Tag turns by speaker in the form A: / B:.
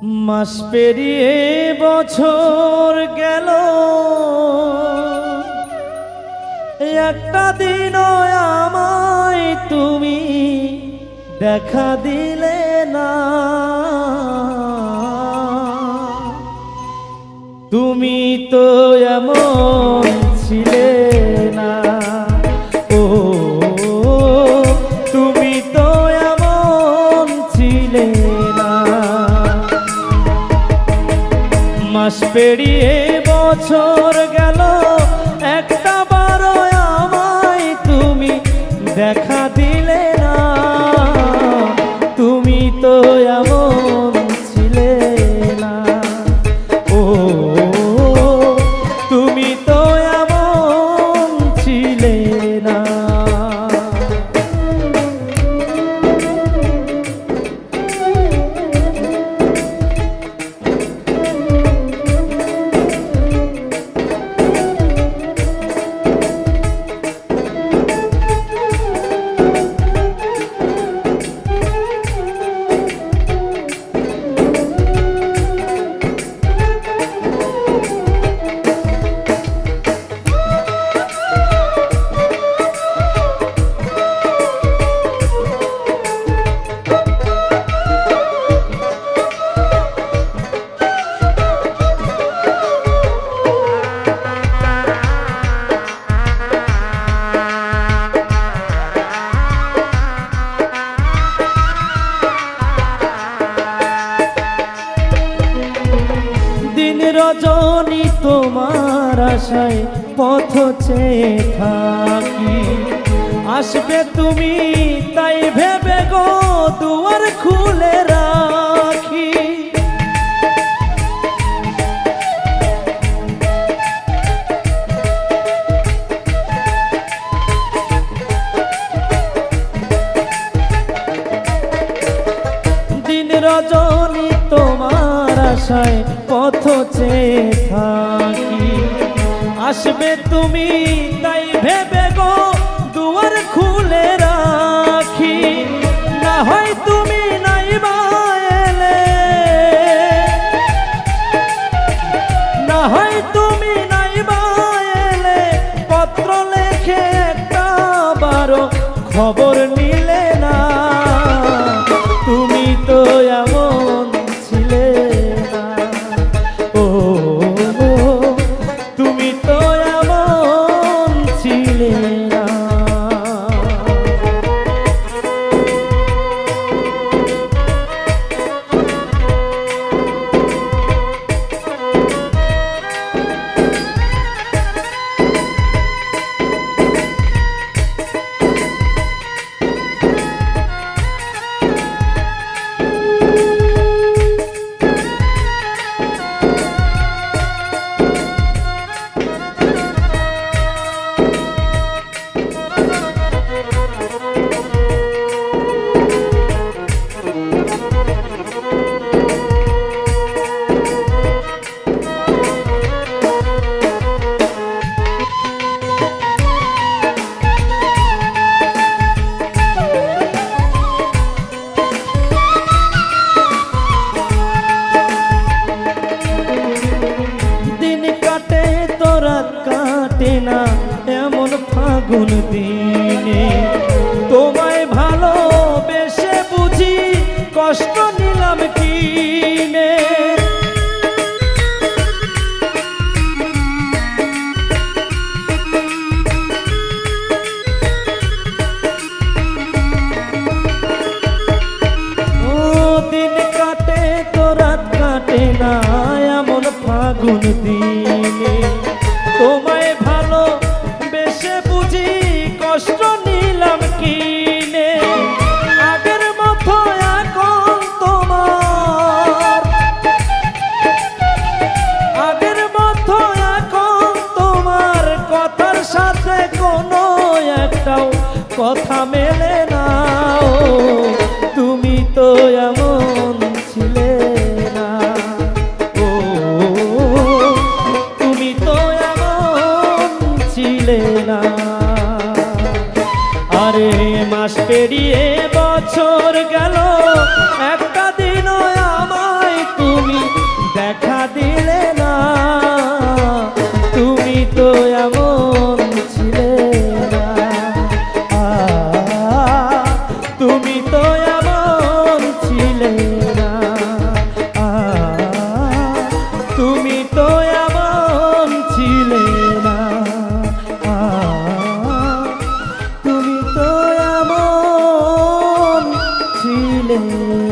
A: মাস পেরিয়ে বছর গেল, একটা দিনও আমায় তুমি দেখা দিলে না। তুমি তো এমন ছিলে না, ও তুমি তো এমন ছিলে না। মাস পেরিয়ে বছর গেল, একটা বারো আমায় তুমি দেখা দিলে না। তুমি তো এমন ছিলে না, ও তুমি তো এমন ছিলে না। রজনী তোমার আশায় পথ চেয়ে থাকি, আসবে তুমি তাই ভেবে গো দুয়ার খুলে রাখি। দিন রজনী তোমার আশায় পথ চেয়ে থাকি, আসবে তুমি তাই ভেবে গো দুয়ার খুলে রাখি। না হয় তুমি নাই বা এলে, না হয় তুমি নাই বা এলে, পত্র লেখে একটা বারো খবর নিলে না। তুমি তো এমন ছিলে না, ও তুমি তো এমন ছিলে না। কাটে না এমন ফাগুন দিনে, তোমায় ভালোবেসে বুঝি কষ্ট নিলাম কিনে। ও দিন কাটে তো রাত কাটে না এমন ফাগুন দিনে, তোমায় ভালো বেশে বুঝি কষ্ট নিলাম কিনে। আগের মতো এখন তোমার, আগের মতো এখন তোমার কথার সাথে কোনো একটাও কথা মেলে না। তুমি তো এমন ছিলে না, ও তুমি তো ছিলে না। আরে মাস পেরিয়ে বছর গেল, একটা দিনও আমায় তুমি ছিলে